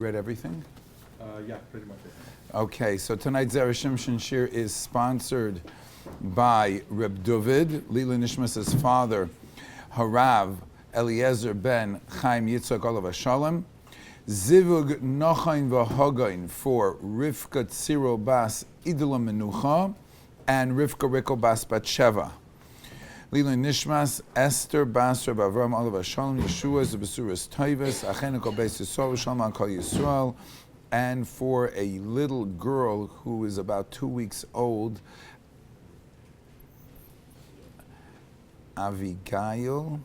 Read everything? Yeah, pretty much. Okay, so tonight's Zera Shimshon Shiur is sponsored by Reb David, Lila Nishmas's father, Harav Eliezer ben Chaim Yitzchak Olav Shalom, Zivug Nochain V'Hogain for Rivka Tziro Bas Idula Menucha, and Rivka Riko Bas Batsheva. Lila Nishmas, Esther Bas Reb Avram Olav Shalom, Yeshua Zebasuras Toivus, Acheniko Beis Yisrael, Shalom Kol Yisrael, and for a little girl who is about 2 weeks old, Ariella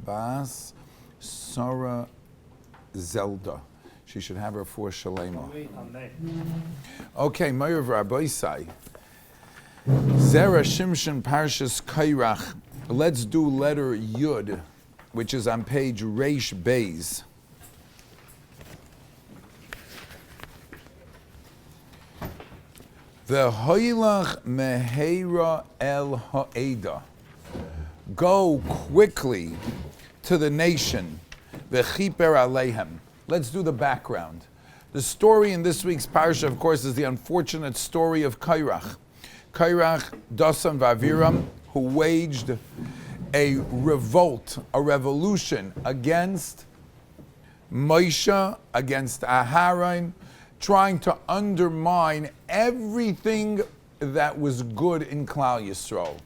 Bas Sarah Zelda. She should have her for Shalema. Okay, Meir Rabbi say, Zera Shimshon Parshas Korach. Let's do letter Yud, which is on page Reish Beis. V'hoilach meheira el ha'eda. Go quickly to the nation. V'chiper aleihem. Let's do the background. The story in this week's parsha, of course, is the unfortunate story of Korach. Korach, Dasan Vaviram, who waged a revolt, a revolution against Moshe, against Aharon, trying to undermine everything that was good in Klal Yisrael.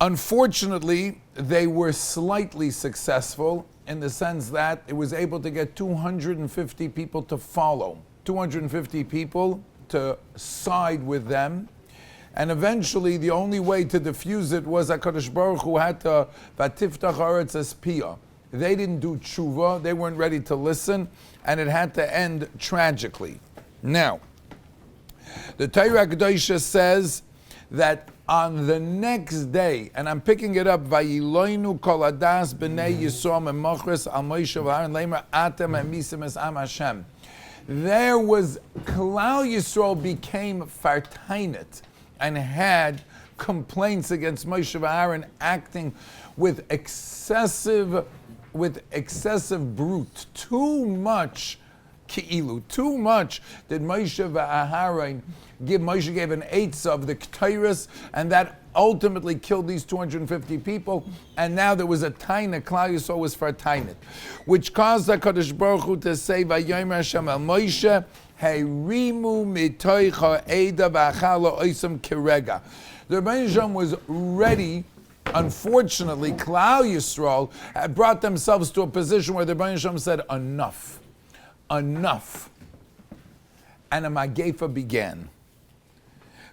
Unfortunately, they were slightly successful in the sense that it was able to get 250 people to follow, 250 people to side with them. And eventually, the only way to defuse it was HaKadosh Baruch Hu had to vatiftach haaretz es piyah. They didn't do tshuva, they weren't ready to listen, and it had to end tragically. Now, the Torah Kedosha says that on the next day, and I'm picking it up, Vayiloinu kol adas b'nei Yisrael memachres al Moshe v'Aaron leimer atem emisim es am Hashem. There was, Klal Yisrael became fartainet and had complaints against Moshe v'Aaron acting with excessive brute, too much ki'ilu, too much did Moshe v'Aaron give. Moshe gave an eighth of the Ketores, and that ultimately killed these 250 people, and now there was a taina, Klal Yisrael was for a tainit, which caused HaKadosh Baruch Hu to say, Vayomer Hashem el Moshe, Heirimu mitoich ha'eda v'achal ha'osam kirega. The Rebbe was ready. Unfortunately, Klal Yisrael had brought themselves to a position where the Rebbe said, enough. And a magefa began.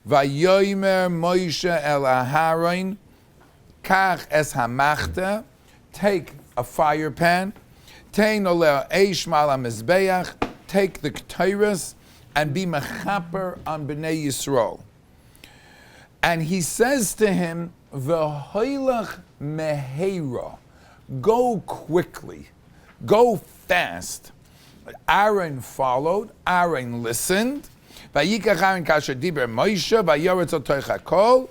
Vayomer Moshe el Aharon, kach es hamachta, take a fire pan, tein oleh eish mal hamizbeach, take the ketores, and be mechaper on bnei Yisrael. And he says to him, V'hoilach meheira, go quickly, go fast. Aaron followed, Aaron listened. Vayikach Aaron kasher diber Moshe, vayoretz otoich hakol,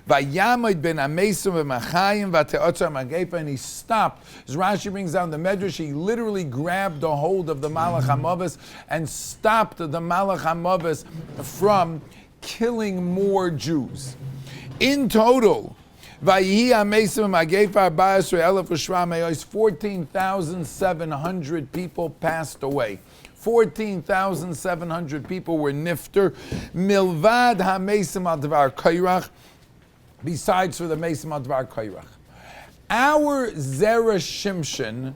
vayamod ben amesim v'machayim v'teotzar magepa, and he stopped. As Rashi brings down the Medrash, he literally grabbed a hold of the Malach HaMavis and stopped the Malach HaMavis from killing more Jews. In total, 14,700 people passed away. 14,700 people were nifter. Milvad ha-mesim al dvar Korach, besides for the mesim al dvar Korach. Our Zera Shimshon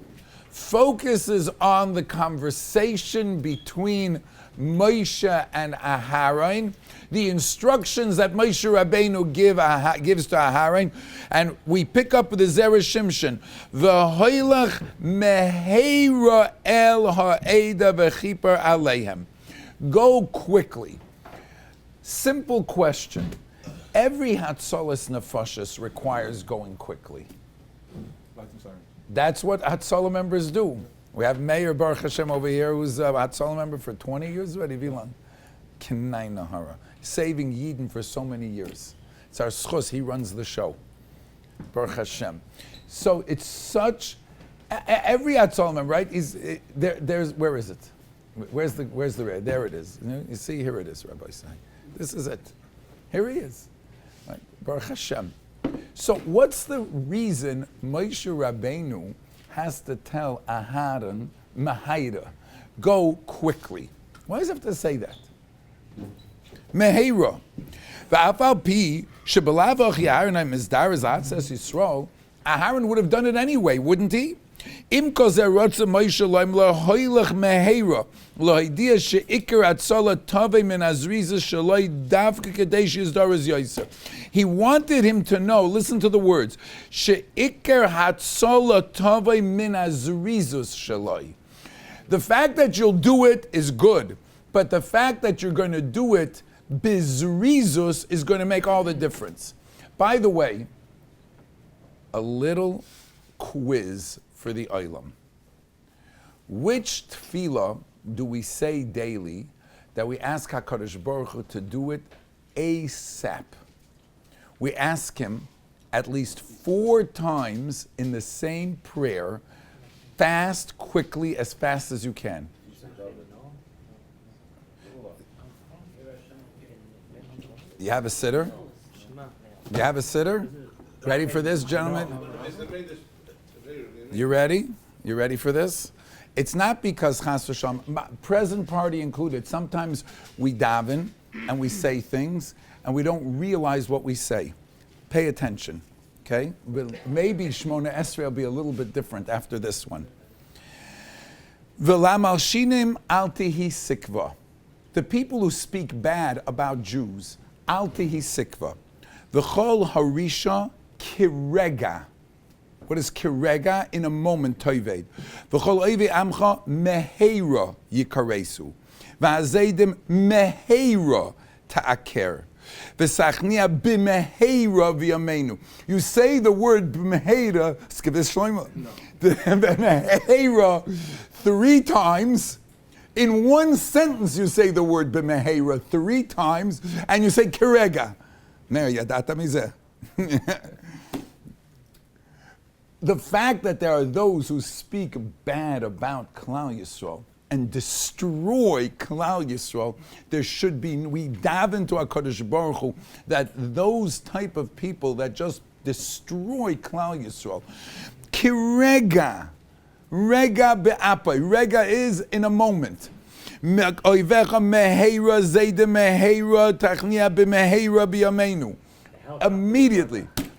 focuses on the conversation between Moshe and Aharon, the instructions that Moshe Rabbeinu gives to Aharon, and we pick up with the Zera Shimshon. V'hoilach meheira el ha'eda v'chiper aleihem. Go quickly. Simple question. Every Hatzalas Nefashos requires going quickly. That's what Hatzalah members do. We have Mayor Baruch Hashem over here, who's a Hatzalah member for 20 years already. Vilan, Kenai Nahara, saving Yidden for so many years. It's our schus. He runs the show. Baruch Hashem. So it's such Every Atzolim, right? There's where is it? Where's the red? There it is. You see, here it is, Rabbi saying. This is it. Here he is. Right. Baruch Hashem. So what's the reason Moshe Rabbeinu has to tell Aharon, Mehaira, go quickly? Why does he have to say that? Mehaira. V'afal pi shebelavach Aharon mizdar atzas Yisrael. Aharon would have done it anyway, wouldn't he? Im kozer rotze Moshe loim lahoylech meheira lahidia sheikar atzola tave min azrizah shaloi davka kadesh yizdaras yoser. He wanted him to know, listen to the words, sheikar hatzola tave min azrizus shaloi. The fact that you'll do it is good, but the fact that you're going to do it bizrizus is going to make all the difference. By the way, a little quiz for the Olam. Which tefillah do we say daily that we ask HaKadosh Baruch Hu to do it ASAP? We ask him at least 4 times in the same prayer, fast, quickly, as fast as you can. You have a sitter? You have a sitter? Ready for this, gentlemen? You ready? You ready for this? It's not because Chas v'Shalom, present party included. Sometimes we daven and we say things and we don't realize what we say. Pay attention, okay? Maybe Shmona Esrei will be a little bit different after this one. V'lamalshinim al tihi sikva. The people who speak bad about Jews, al tihi sikva. V'chol harisha kirega. What is kirega? In a moment, toived. V'chol oive amcha meheira yikaresu. V'azeidim meheira ta'aker. V'sachnia b'meheira v'yameinu. You say the word b'meheira, skivus shloima. B'meheira 3 times. In one sentence you say the word b'meheira 3 times, and you say kirega. Mer yadata mizeh. The fact that there are those who speak bad about Klal Yisrael and destroy Klal Yisrael, there should be, we daven to HaKadosh Baruch Hu that those type of people that just destroy Klal Yisrael, kirega, rega be'apai, rega is in a moment. Immediately.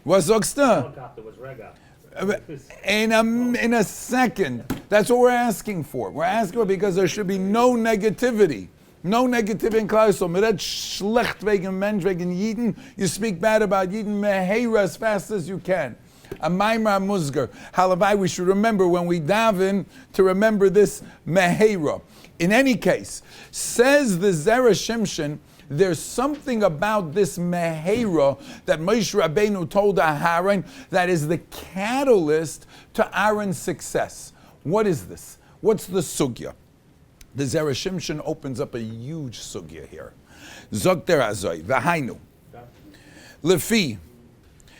What sagst du? Helicopter was rega. In a second. That's what we're asking for. We're asking for because there should be no negativity. No negativity in Klal Yisrael. Mit that schlecht wegen Mensch, wegen Yidden, you speak bad about Yidden, meheira as fast as you can. A maimar musgar. Halavai, we should remember when we daven to remember this meheira. In any case, says the Zera Shimshon, there's something about this meheira that Moshe Rabbeinu told Aharon that is the catalyst to Aaron's success. What is this? What's the sugya? The Zera Shimshon opens up a huge sugya here. Zog der azoi, v'hainu. Lefi,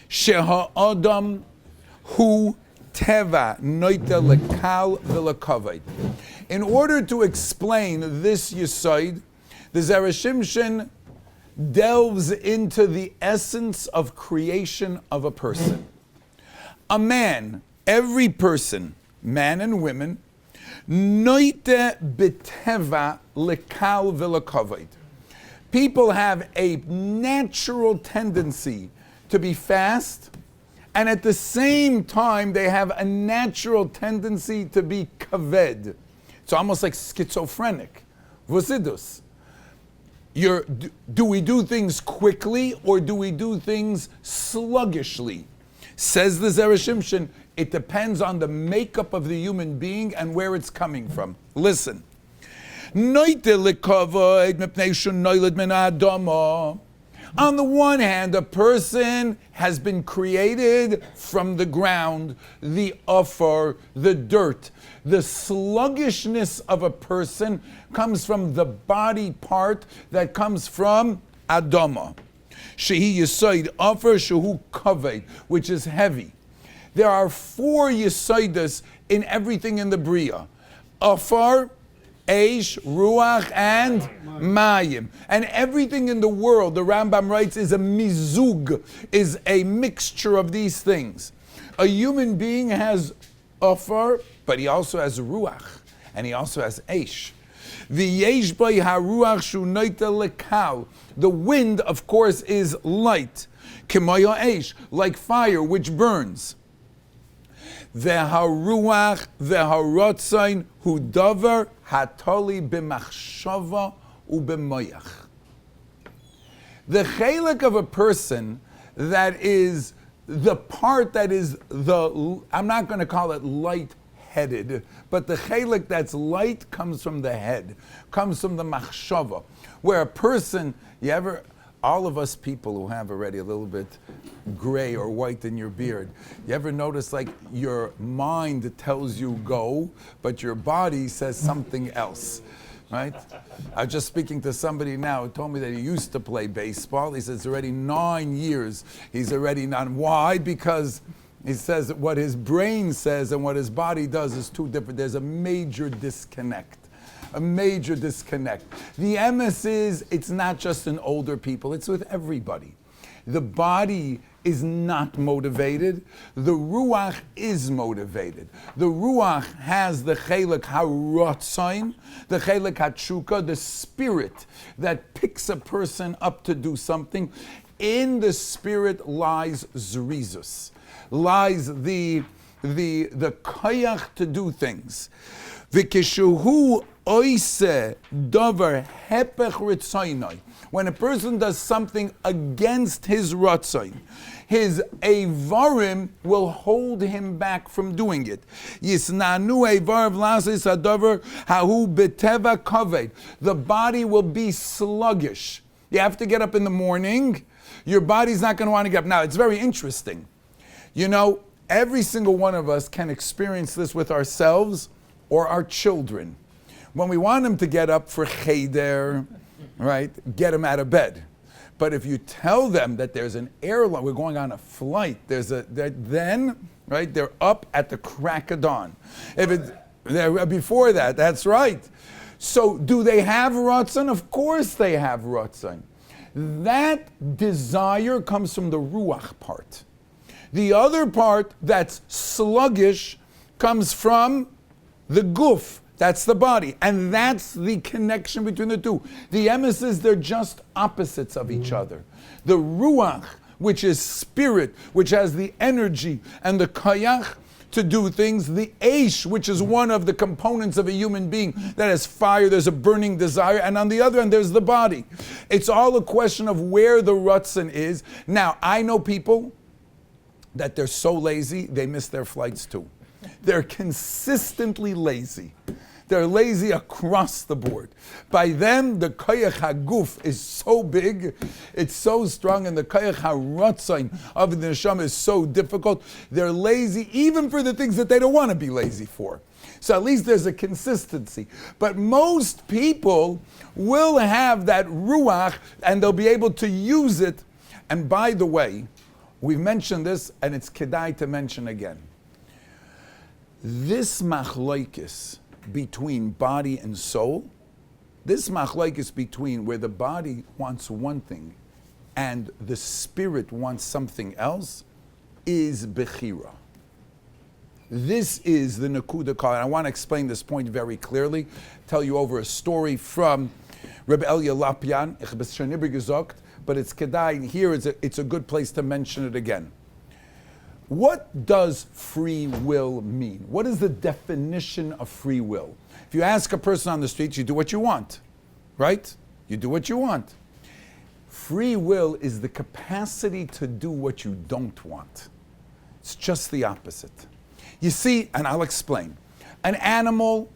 sheha adam hu teva noita lekal v'lekaved. In order to explain this yisoid, the Zera Shimshon delves into the essence of creation of a person. A man, every person, man and women, noite beteva lekal v'lekaved. People have a natural tendency to be fast, and at the same time they have a natural tendency to be kaved. It's almost like schizophrenic. Vosidus. Do we do things quickly or do we do things sluggishly? Says the Zera Shimshon, it depends on the makeup of the human being and where it's coming from. Listen. On the one hand, a person has been created from the ground, the uffer, the dirt. The sluggishness of a person comes from the body part that comes from Adama. Shehi Yisoid uffer shehu kaved, which is heavy. There are 4 Yisoidas in everything in the Bria. Afar, Eish, Ruach, and Mayim. And everything in the world, the Rambam writes, is a mizug, is a mixture of these things. A human being has Afar, but he also has Ruach, and he also has Eish. The wind, of course, is light. K'maya Eish, like fire, which burns. V'haruach v'harotzain hu davar hatoli b'machshava u'b'moyach. The chelik of a person that is the part that is I'm not going to call it light-headed, but the chelik that's comes from the head, comes from the machshava, where a person, all of us people who have already a little bit gray or white in your beard, you ever notice like your mind tells you go, but your body says something else, right? I was just speaking to somebody now who told me that he used to play baseball. He says it's already 9 years. He's already not. Why? Because he says what his brain says and what his body does is two different. There's a major disconnect. A major disconnect. The emes is, it's not just in older people, it's with everybody. The body is not motivated. The ruach is motivated. The ruach has the chelik harotzain, the chelik hatshuka, the spirit that picks a person up to do something. In the spirit lies zrizus, lies the koyach to do things. V'kishuhu oise davar hepech ritzaynai. When a person does something against his ratzayn, his avarim will hold him back from doing it. Yisnanu avarav lasis hadavar hahu beteva kaved. The body will be sluggish. You have to get up in the morning. Your body's not going to want to get up. Now, it's very interesting. Every single one of us can experience this with ourselves or our children. When we want them to get up for cheder, right, get them out of bed. But if you tell them that there's an airline, we're going on a flight, then they're up at the crack of dawn. Before that, that's right. So do they have ratzon? Of course they have ratzon. That desire comes from the ruach part. The other part that's sluggish comes from the guf, that's the body, and that's the connection between the two. The emes is they're just opposites of each other. The ruach, which is spirit, which has the energy and the kayach to do things, the eish, which is one of the components of a human being that has fire, there's a burning desire, and on the other end there's the body. It's all a question of where the rutzon is. Now, I know people that they're so lazy, they miss their flights too. They're consistently lazy. They're lazy across the board. By them, the koyach haguf is so big, it's so strong, and the koyach haratzain of the neshama is so difficult. They're lazy even for the things that they don't want to be lazy for. So at least there's a consistency. But most people will have that ruach, and they'll be able to use it. And by the way, we've mentioned this, and it's kedai to mention again. This machlokes between body and soul, this machlokes between where the body wants one thing and the spirit wants something else, is bechira. This is the nakuda kal. And I want to explain this point very clearly, tell you over a story from Rabbi Elia Lapian, but it's kedai, here it's a good place to mention it again. What does free will mean? What is the definition of free will? If you ask a person on the street, you do what you want, right? You do what you want. Free will is the capacity to do what you don't want. It's just the opposite. You see, and I'll explain. An animal,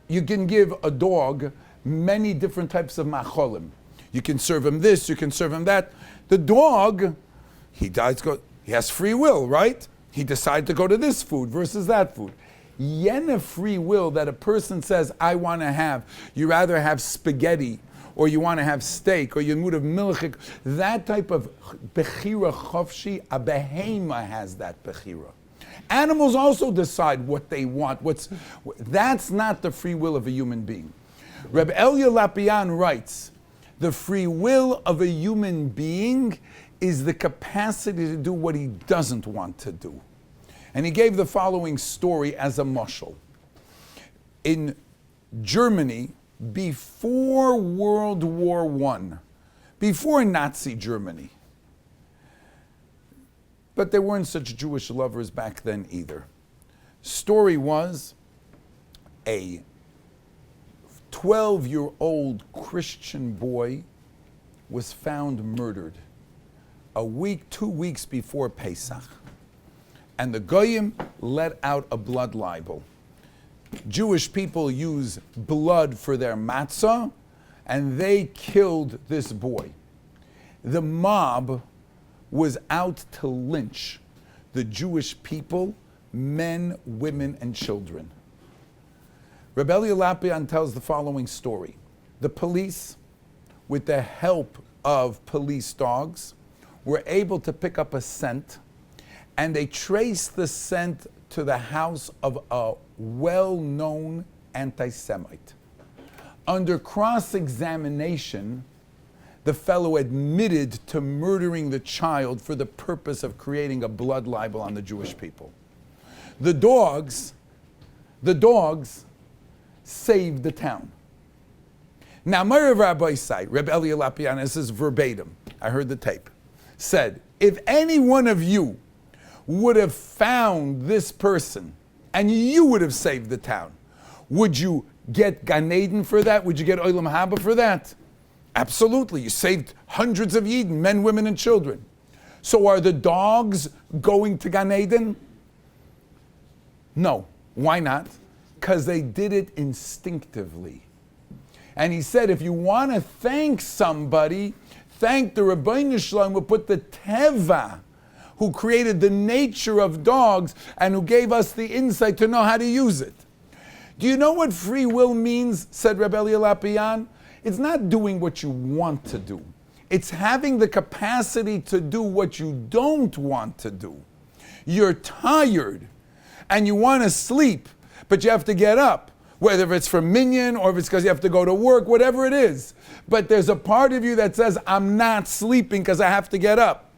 you can give a dog many different types of macholim. You can serve him this, you can serve him that. The dog, he has free will, right? He decided to go to this food versus that food. Yena free will that a person says, I want to have, you rather have spaghetti, or you want to have steak, or you would have milchik, that type of bechira chofshi, a behema has that bechira. Animals also decide what they want. That's not the free will of a human being. Reb Elya Lapian writes, the free will of a human being is the capacity to do what he doesn't want to do. And he gave the following story as a mashal. In Germany, before World War I, before Nazi Germany, but there weren't such Jewish lovers back then either. Story was a 12-year-old Christian boy was found murdered 2 weeks before Pesach. And the Goyim let out a blood libel. Jewish people use blood for their matzah, and they killed this boy. The mob was out to lynch the Jewish people, men, women, and children. Rabbi Lapian tells the following story. The police, with the help of police dogs, were able to pick up a scent, and they traced the scent to the house of a well-known anti-Semite. Under cross-examination, the fellow admitted to murdering the child for the purpose of creating a blood libel on the Jewish people. The dogs saved the town. Now, my Rabbi say, Rabbi Elya Lapian, this is verbatim, I heard the tape, said, if any one of you would have found this person and you would have saved the town, would you get Gan Eden for that? Would you get Olam Haba for that? Absolutely. You saved hundreds of Yidden, men, women, and children. So are the dogs going to Gan Eden? No. Why not? Because they did it instinctively. And he said, if you want to thank somebody, thank the Rabbeinu Shalom who put the Teva, who created the nature of dogs and who gave us the insight to know how to use it. Do you know what free will means, said Rabbi Elya Lapian? It's not doing what you want to do. It's having the capacity to do what you don't want to do. You're tired and you want to sleep, but you have to get up, whether it's for minyan or if it's because you have to go to work, whatever it is. But there's a part of you that says, I'm not sleeping because I have to get up.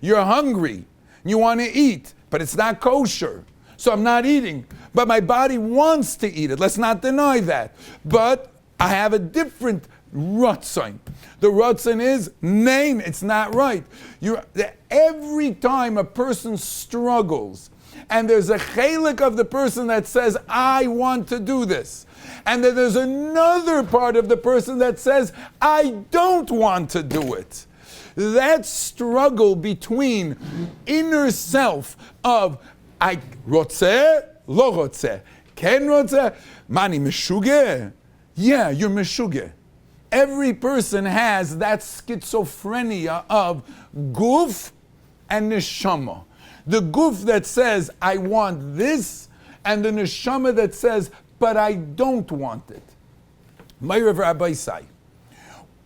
You're hungry, you want to eat, but it's not kosher, so I'm not eating. But my body wants to eat it, let's not deny that. But I have a different Ratzon. The Ratzon is, name, it's not right. Every time a person struggles, and there's a chelik of the person that says, I want to do this. And then there's another part of the person that says, I don't want to do it. That struggle between inner self of, I rotzeh, lo rotzeh, ken rotzeh, mani meshuge? Yeah, you're meshuge. Every person has that schizophrenia of guf and neshama. The guf that says, I want this, and the neshama that says, but I don't want it. My Rabbi say,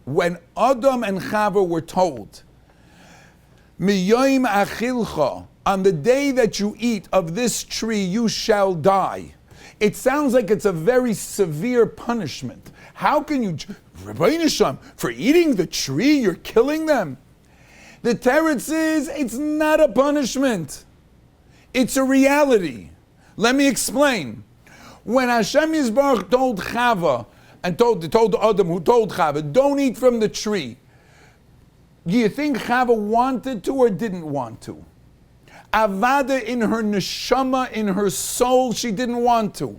when Adam and Chava were told, Miyoim achilcha, on the day that you eat of this tree, you shall die. It sounds like it's a very severe punishment. How can you, Rabbi Nisham, for eating the tree, you're killing them? The teretz is, it's not a punishment. It's a reality. Let me explain. When Hashem Yisbarach told Chava, and told Adam who told Chava, don't eat from the tree, do you think Chava wanted to or didn't want to? Avada in her neshama, in her soul, she didn't want to.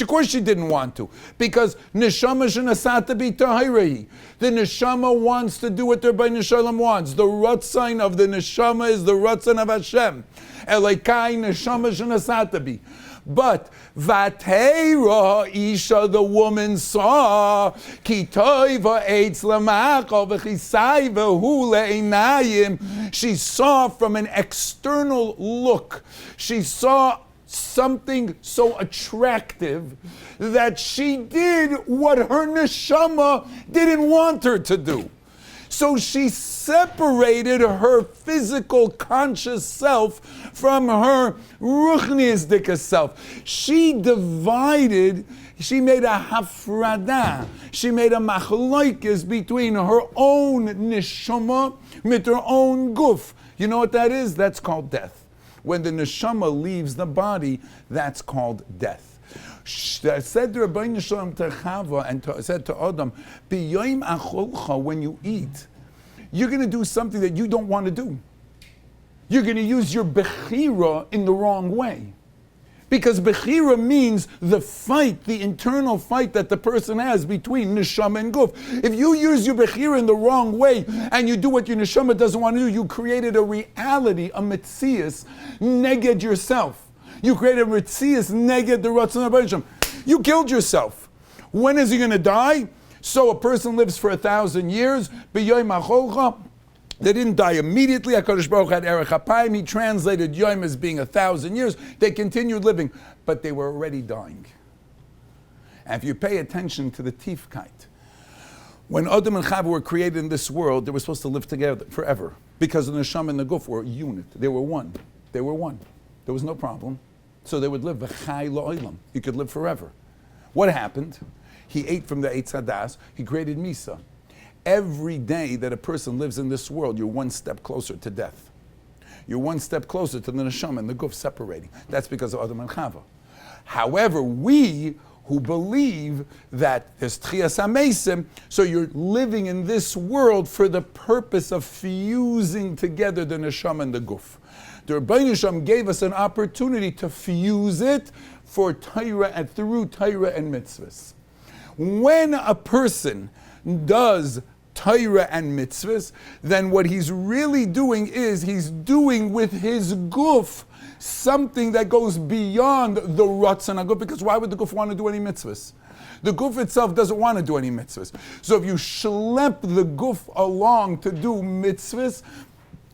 Of course she didn't want to, because neshama shenasata bi tahirahi. The neshama wants to do what the Rebbeinu Shalom wants. The ratzon of the neshama is the ratzon of Hashem. Elokai neshama shenasata bi. But Vateira Isha, the woman, saw Kitoiva eitz lamachal v'chisai v'hu le'einayim. She saw from an external look. She saw something so attractive that she did what her neshama didn't want her to do. So she separated her physical conscious self from her ruchniistic self. She divided, she made a hafrada, she made a machloikis between her own neshama with her own guf. You know what that is? That's called death. When the neshama leaves the body, that's called death. Said the Rabbi Shalom to Chava and said to Adam, "B'yoim acholcha, when you eat, you're going to do something that you don't want to do. You're going to use your bechira in the wrong way. Because bechira means the fight, the internal fight that the person has between neshama and guf. If you use your bechira in the wrong way and you do what your neshama doesn't want to do, you created a reality, a metzias, neged yourself. You created a metzias, neged the ratzon HaBorei. You killed yourself. When is he going to die? So a person lives for 1,000 years. B'yoim acholcha. They didn't die immediately. HaKadosh Baruch Hu had erech hapayim. He translated Yom as being 1,000 years. They continued living, but they were already dying. And if you pay attention to the Tifkite, when Adam and Chava were created in this world, they were supposed to live together forever because the Neshama and the Guf were a unit. They were one. They were one. There was no problem. So they would live v'chai la'olam. You could live forever. What happened? He ate from the Eitz Hadas. He created Misa. Every day that a person lives in this world, you're one step closer to death. You're one step closer to the neshama and the guf separating. That's because of Adam and Chava. However, we who believe that there's tchias hamesim, so you're living in this world for the purpose of fusing together the neshama and the guf. The Rabbi Shalom gave us an opportunity to fuse it for Torah and through Torah and mitzvahs. When a person does Torah and mitzvahs, then what he's really doing is he's doing with his guf something that goes beyond the ratzon haguf, because why would the guf want to do any mitzvahs? The guf itself doesn't want to do any mitzvahs. So if you schlep the guf along to do mitzvahs,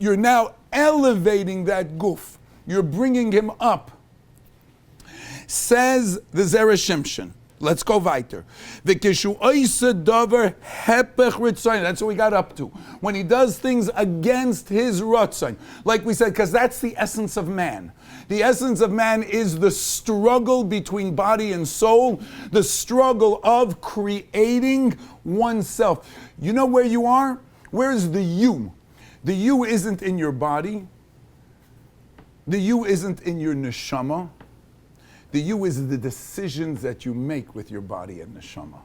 you're now elevating that guf. You're bringing him up. Says the Zera Shimshon. Let's go weiter. That's what we got up to. When he does things against his ratzon. Like we said, because that's the essence of man. The essence of man is the struggle between body and soul, the struggle of creating oneself. You know where you are? Where's the you? The you isn't in your body. The you isn't in your neshama. The you is the decisions that you make with your body and neshama.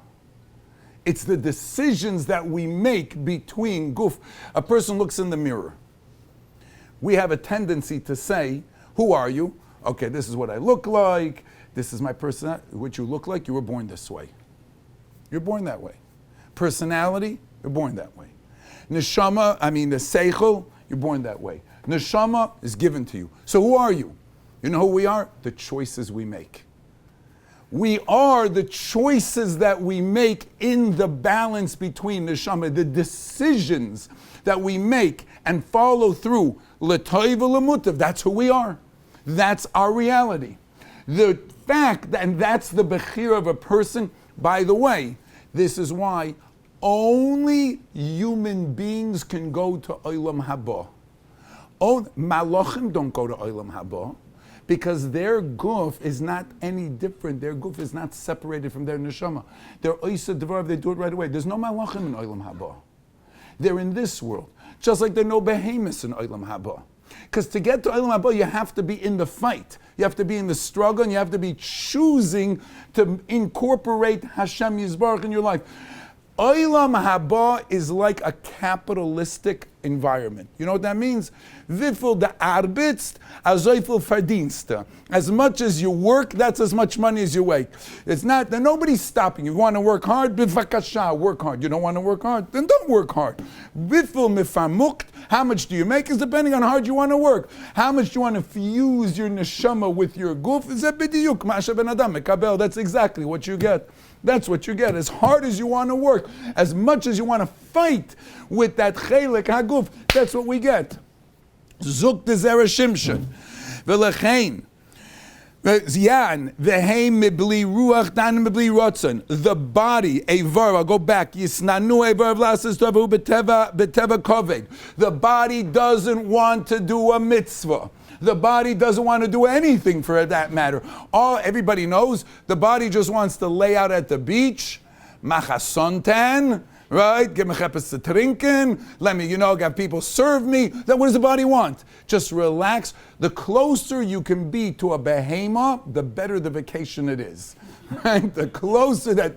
It's the decisions that we make between guf. A person looks in the mirror. We have a tendency to say, who are you? Okay, this is what I look like. This is my personality. What you look like, you were born this way. You're born that way. Personality, you're born that way. Neshama, the seichel, you're born that way. Neshama is given to you. So who are you? You know who we are? The choices we make. We are the choices that we make in the balance between neshama, the decisions that we make and follow through. L'toiv u'lemutav, that's who we are. That's our reality. The fact that, and that's the bechira of a person, by the way, this is why only human beings can go to Olam Haba. Malachim don't go to Olam Haba because their guf is not any different. Their guf is not separated from their neshama. Their oisa devar, they do it right away. There's no malachim in Olam Haba. They're in this world, just like there are no behemoths in Olam Haba. Because to get to Olam Haba, you have to be in the fight. You have to be in the struggle, and you have to be choosing to incorporate Hashem Yisbarach in your life. Olam Haba is like a capitalistic environment. You know what that means? Wieviel de arbitst, azoifel verdienst. As much as you work, that's as much money as you make. It's not, nobody's stopping you. You want to work hard? B'vakasha, work hard. You don't want to work hard? Then don't work hard. Wieviel mifamukt, how much do you make is depending on how hard you want to work. How much do you want to fuse your neshama with your guf? That's exactly what you get. That's what you get. As hard as you want to work, as much as you want to fight with that chelik haguf, that's what we get. Zuk de Zera Shimshon. V'lechein. Zian, v'hei mibli ruach dan mibli rotzen. The body, Eivar, I'll go back. Yisnanu Eivar v'lasas tovu beteva koved. The body doesn't want to do a mitzvah. The body doesn't want to do anything for that matter. Everybody knows the body just wants to lay out at the beach, machasontan, right? Give me chepes to trinken. Let me, have people serve me. Then what does the body want? Just relax. The closer you can be to a behemoth, the better the vacation it is. Right? The closer that's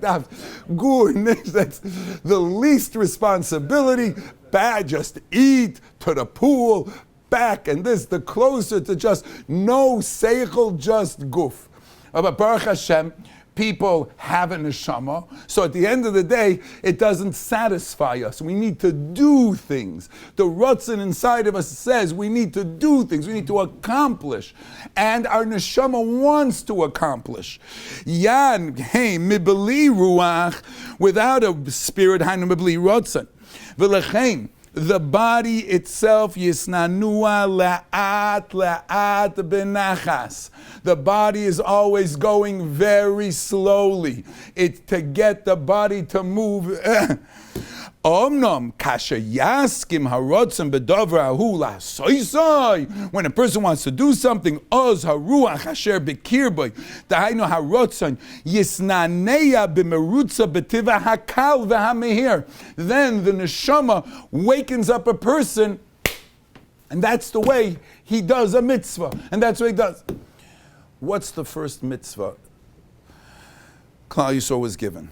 the least responsibility. Bad, just eat, to the pool, back, and this, the closer to just no seichel, just goof. But Baruch Hashem, people have a neshama, so at the end of the day, it doesn't satisfy us. We need to do things. The Ratzon inside of us says we need to do things, we need to accomplish. And our neshama wants to accomplish. Yan, hey, mibli ruach, without a spirit, hainu mibli Ratzon. V'lechein, the body itself, yisnanua la'at benachas. The body is always going very slowly. It's to get the body to move. Omnom kasha yaskim harotzim bedavra hula soisoi. When a person wants to do something, oz haruach asher bekirboy. Dahainu harotzim yisnaneya b'merutza betiva hakal v'hamehir. Then the neshama wakens up a person, and that's the way he does a mitzvah, and that's what he does. What's the first mitzvah Klal Yisrael was given?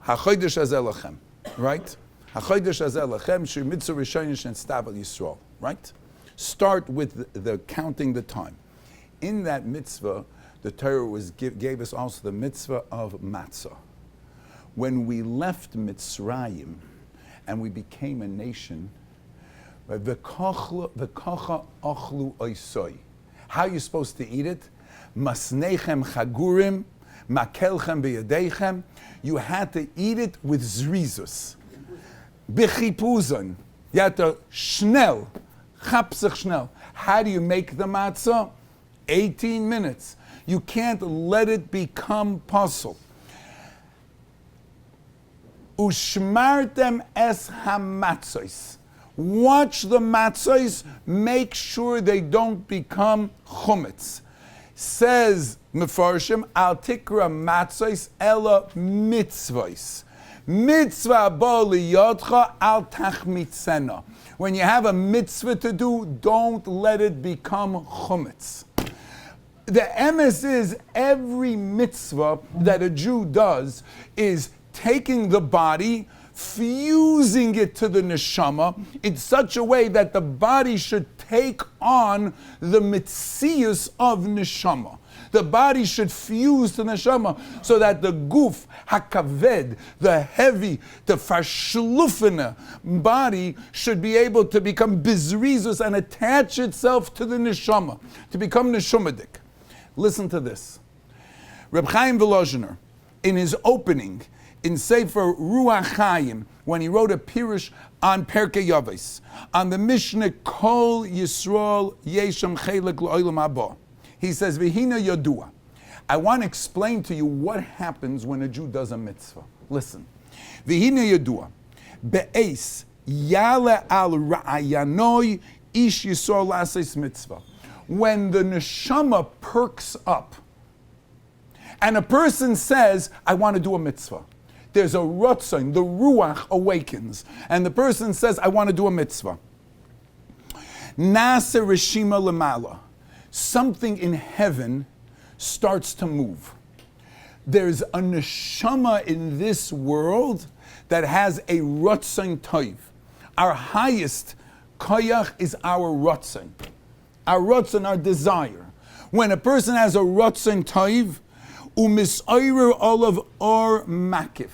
HaChodesh Hazeh Lachem. Right? HaChodesh Hazeh Lachem Shu Mitzvah Rishon Shenstav Yisrael. Right? Start with the counting the time. In that mitzvah, the Torah gave us also the mitzvah of matzah. When we left Mitzrayim and we became a nation, v'kocha ochlu oisoi. How are you supposed to eat it? Masnechem chagurim, makelchem b'yadeichem. You had to eat it with zrizus. B'chipuzon. You had to schnell. Chapsach schnell. How do you make the matzah? 18 minutes. You can't let it become puzzle. Ushmartem es hamatzos. Watch the matzos, make sure they don't become chumetz. Says Mefarshim, al tikra matzos ela mitzvos. Mitzvah bo liyotcha al tachmitzena. When you have a mitzvah to do, don't let it become chumetz. The emes is every mitzvah that a Jew does is taking the body, fusing it to the neshama in such a way that the body should take on the mitzius of neshama. The body should fuse to neshama so that the guf, hakaved, the heavy, the fashlufene body should be able to become bizrizus and attach itself to the neshama, to become neshumadik. Listen to this. Reb Chaim Volozhiner, in his opening, in Sefer Ruach Chaim, when he wrote a pirush on Perkei Yavis, on the Mishnah Kol Yisrael Yeshem Chelek L'Olam Haba, he says, V'hina Yodua. I want to explain to you what happens when a Jew does a mitzvah. Listen. V'hina Yodua. Beis Yale al Ra'ayanoi Ish Yisrael Lases Mitzvah. When the neshama perks up, and a person says, I want to do a mitzvah. There's a rotzon, the ruach awakens, and the person says, I want to do a mitzvah. Nasa reshima lemala. Something in heaven starts to move. There's a neshama in this world that has a rotzon toiv. Our highest koyach is our rotzon. Our rotzon, our desire. When a person has a rotzon toiv, umisayrer olav or makif.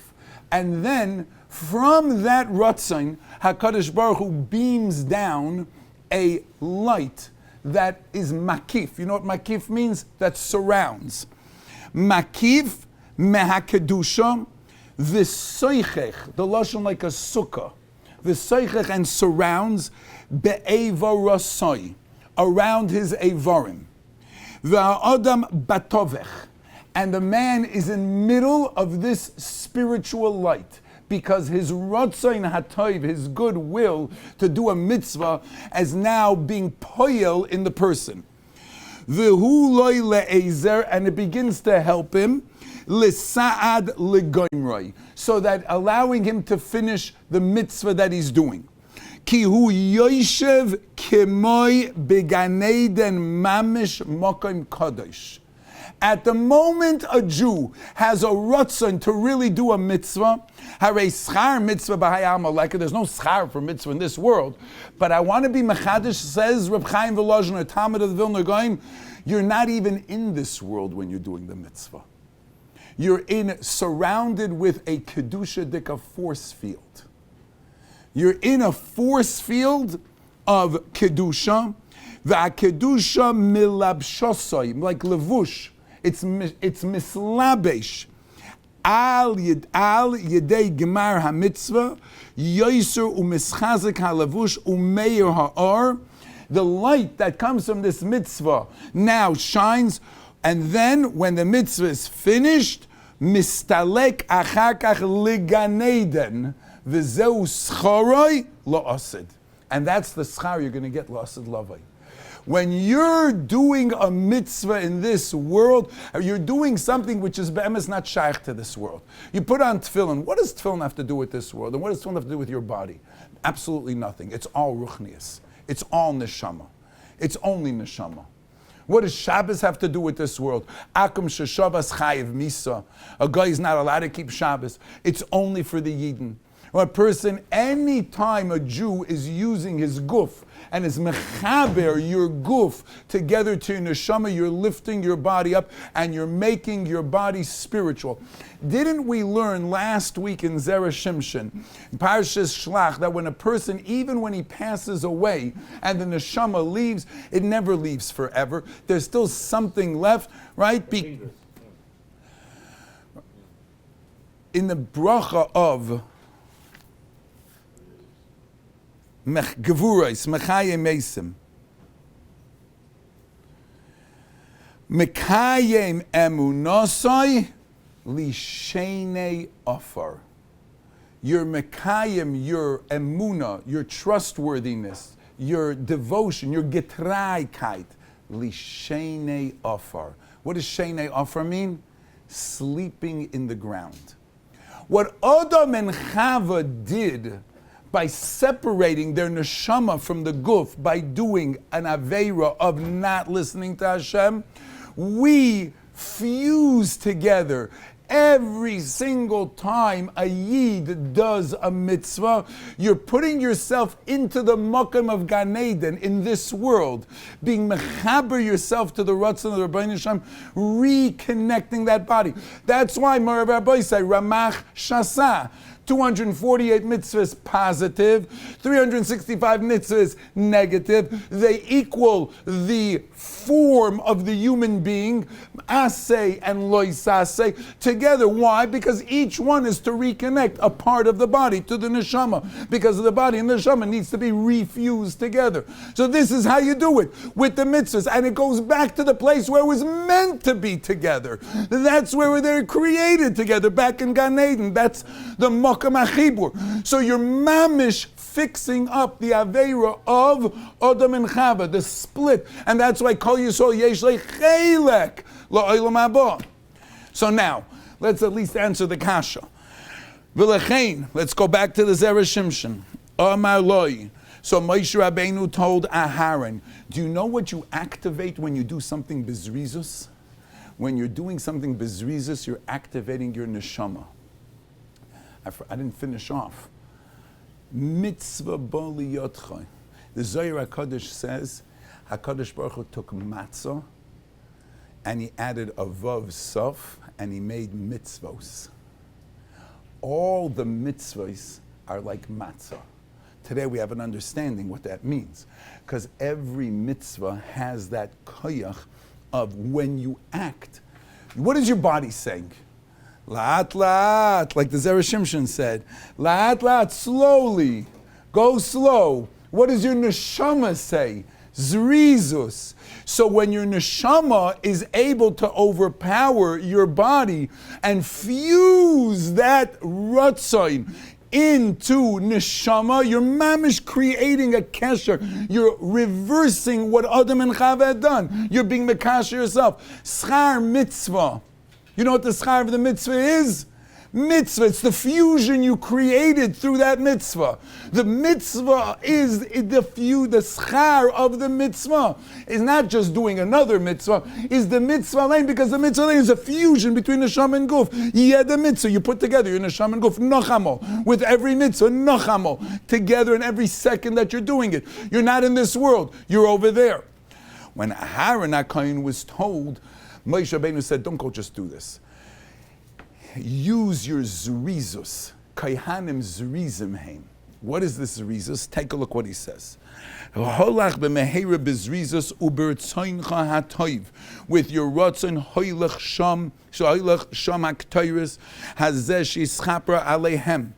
And then from that rotzon, HaKadosh Baruch Hu beams down a light that is makif. You know what makif means? That surrounds. Makif mehakedusha v'soichech, the lashon like a sukkah. V'soichech and surrounds be'eva rasoi, around his evarim. V'ha'adam batovech. And the man is in middle of this spiritual light, because his rotzain hatov, his good will to do a mitzvah, is now being poyel in the person. V'hu loy le'ezer, and it begins to help him, l'sa'ad l'goimroi, so that allowing him to finish the mitzvah that he's doing. Ki hu yoshev kemoi beganeden mamish mokim kadosh. At the moment a Jew has a rutzon to really do a mitzvah, harei schar mitzvah b'hayam aleka, there's no schar for mitzvah in this world, but I want to be mechadish, says Reb Chaim Volozhin, a Talmud of the Vilna Gaon, you're not even in this world when you're doing the mitzvah. You're surrounded with a kedusha dika force field. You're in a force field of kedusha, v'akedusha milabshosoi, like levush. It's mislabesh. Al yedei gemar hamitzvah, yoiser u'mischazik halavush u'meir ha'or. The light that comes from this mitzvah now shines, and then when the mitzvah is finished, mistalek achar kach liganeden v'zeu scharoi la'asid. And that's the schar you're going to get, la'asid lavai. When you're doing a mitzvah in this world, you're doing something which is be'emes not shaykh to this world. You put on tefillin. What does tefillin have to do with this world? And what does tefillin have to do with your body? Absolutely nothing. It's all ruchnius. It's all neshama. It's only neshama. What does Shabbos have to do with this world? Akum sheshavas chayiv misa. A guy is not allowed to keep Shabbos. It's only for the Yidden. Or a person, any time a Jew is using his guf and is mechaber your guf together to your neshama, you're lifting your body up and you're making your body spiritual. Didn't we learn last week in Zera Shimshon, in Parshas Shlach, that when a person, even when he passes away and the neshama leaves, it never leaves forever. There's still something left, right? In the bracha of Gevurais, Mechayim Mesim. Mekayim emunosai lishene ofar. Your Mekayim, your emuna, your trustworthiness, your devotion, your getraikait, lishene ofar. What does shene ofar mean? Sleeping in the ground. What Adam and Chava did by separating their neshama from the guf, by doing an aveira of not listening to Hashem, we fuse together. Every single time a Yid does a mitzvah, you're putting yourself into the makom of Gan Eden in this world, being mechaber yourself to the Ratzon of the Rabbi Hashem, reconnecting that body. That's why Rabbi say Ramach Shasa. 248 mitzvahs positive, 365 mitzvahs negative. They equal the form of the human being, asay and loisasay, together. Why? Because each one is to reconnect a part of the body to the neshama, because the body and the neshama needs to be refused together. So this is how you do it with the mitzvahs, and it goes back to the place where it was meant to be together. That's where they're created together, back in Gan Eden. That's the so you're mamish fixing up the aveira of Adam and Chava, the split, and that's why Kol Yisrael Yesh Chelek La'olam Haba. So now let's at least answer the kasha. V'lechein, let's go back to the Zera Shimshon. Amar Loi. So Moshe Rabbeinu told Aharon, do you know what you activate when you do something bezrizus? When you're doing something bezrizus, you're activating your neshama. I didn't finish off. Mitzvah bali yotcha. The Zohar HaKadosh says, HaKadosh Baruch Hu took matzah and he added a vav sof and he made mitzvos. All the mitzvos are like matzah. Today we have an understanding what that means, because every mitzvah has that koyach of when you act. What is your body saying? La'at la'at, like the Zera Shimshon said. La'at la'at, slowly. Go slow. What does your neshama say? Zrizus. So when your neshama is able to overpower your body and fuse that ratzain into neshama, you're mamish creating a kesher. You're reversing what Adam and Chava had done. You're being mekasher yourself. Schar mitzvah. You know what the schar of the mitzvah is? Mitzvah, it's the fusion you created through that mitzvah. The mitzvah is the schar of the mitzvah. It's not just doing another mitzvah, it's the mitzvah lane, because the mitzvah lane is a fusion between neshama and guf. Yeah, the mitzvah, you put together your neshama and guf, nochamo, with every mitzvah, nochamo, together in every second that you're doing it. You're not in this world, you're over there. When Aharon HaKohen was told, Moshe Rabbeinu said, don't go just do this. Use your zrizus. Kaihanim zrizim heim. What is this zrizus? Take a look what he says. Holach b'mehera b'zrizus ubertzoincha hatoiv. With your rotzon hoylach sham hakteiris hazeh shischapra aleihem.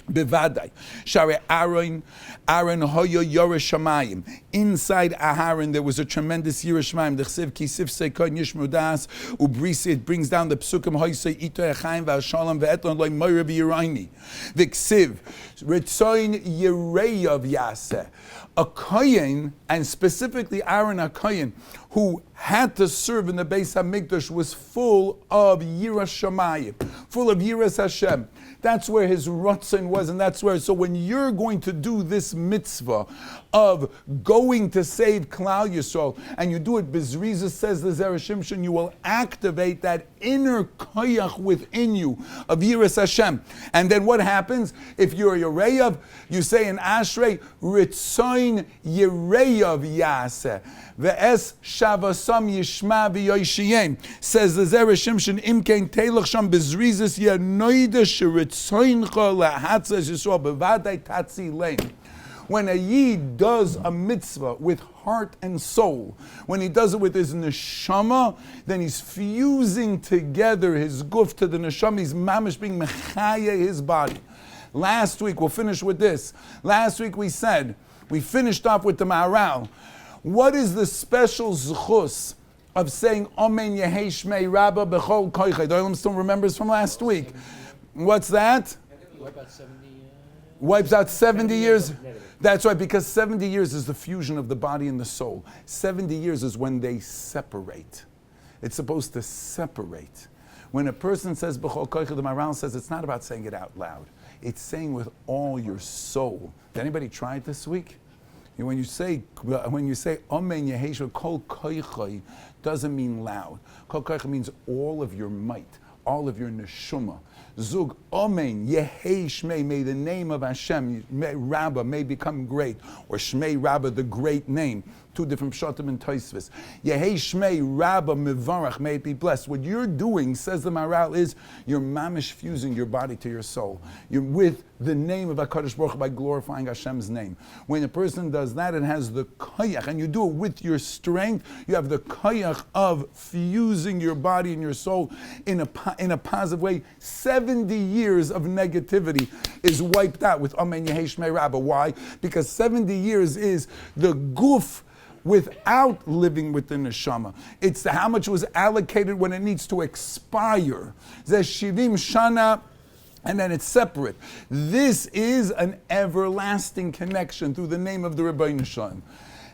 Bevadai. Share Aaron hoyo yore shamayim. Inside Aharon there was a tremendous yore shamayim. The chsiv kisif seikon yishmudas ubrisi. It brings down the psukim hoysei ito echaim v'ashalom ve'etlon loy moira v'yirayni. The chsiv ritzoin yireyav yaseh. A kohen, and specifically Aaron HaKohen, who had to serve in the Beis HaMikdash, was full of Yiras Shamayim, full of Yiras Hashem. That's where his rotzen was, and that's where, so when you're going to do this mitzvah of going to save Klal Yisrael, and you do it, Bezriza says the Zera Shimshon, you will activate that inner koyach within you of Yiras Hashem. And then what happens? If you're a Yereyav, you say in Ashrei, Ritzoin Yereyav Yaseh. Ve'es Shavasam Yishma V'yoshiyem. Says the Zera Shimshon, Imkein Teilach Sham Bezrizas Yanoida Sheritzoincha Lahatzas Yisrael Bevadai Tatzi Lein. When a Yid does a mitzvah with heart and soul, when he does it with his neshama, then he's fusing together his guf to the neshama. He's mamish being mechaya his body. Last week, we'll finish with this. Last week we said, we finished off with the Maharal. What is the special zchus of saying Amen Yehei Shmei Rabba B'chol Koichai? The Olam still remembers from last week. What's that? Wipes out 70 years. That's right, because 70 years is the fusion of the body and the soul. 70 years is when they separate. It's supposed to separate. When a person says B'chol Koichai, the Maharal says it's not about saying it out loud. It's saying with all your soul. Did anybody try it this week? When you say Amen Yehei Kol Koichai, doesn't mean loud. Kol Koichai means all of your might, all of your neshama. Zug Amen Yehei Shmei, may the name of Hashem, Rabbah, may become great, or Shmei Rabbah, the great name. Two different pshatim and Tosfos. Yehei Shmei Rabbah Mivarach, may it be blessed. What you're doing, says the Maharal, is you're mamish fusing your body to your soul. You're with the name of HaKadosh Baruch Hu by glorifying Hashem's name. When a person does that, it has the koyach, and you do it with your strength. You have the koyach of fusing your body and your soul in a positive way. 70 years of negativity is wiped out with Amen Yehei Shmei Rabbah. Why? Because 70 years is the guf without living with the neshama. It's how much was allocated when it needs to expire. There's shivim shana, and then it's separate. This is an everlasting connection through the name of the Rebbeinu Shalom.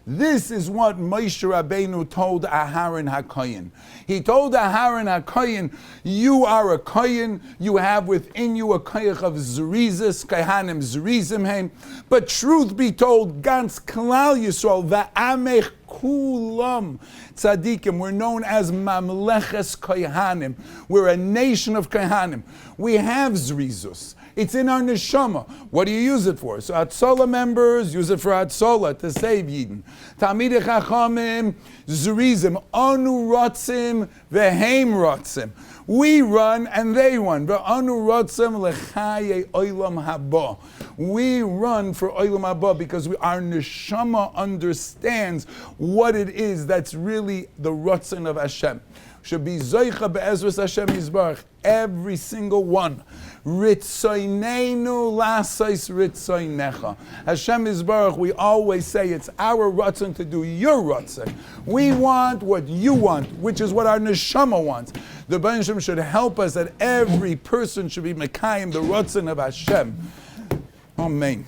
This is what Moshe Rabbeinu told Aharon HaKohen. He told Aharon HaKohen, you are a Kohen, you have within you a koyach of zrizis, kaihanim zrizim heim. But truth be told, Gans Klal Yisrael, va'amech kulam tzadikim, we're known as mamleches kaihanim. We're a nation of kaihanim. We have zrizus. It's in our neshama. What do you use it for? So Hatzola members use it for Hatzola, to save Yidden. Talmidei Chachamim, Zrizim, Anu Rotzim, Veheim Rotzim. We run and they run. Ve'anu Rotzim lechaye oilam haba. We run for oilam haba because our neshama understands what it is that's really the Ratzon of Hashem. Should be Zoicha be'ezras Hashem Yisbarach, every single one. Ritzoineinu lasais ritzoinecha. Hashem Yisbarach, we always say it's our Ratzon to do your Ratzon. We want what you want, which is what our neshama wants. The Bunim should help us that every person should be Mekayim, the Ratzon of Hashem. Amen.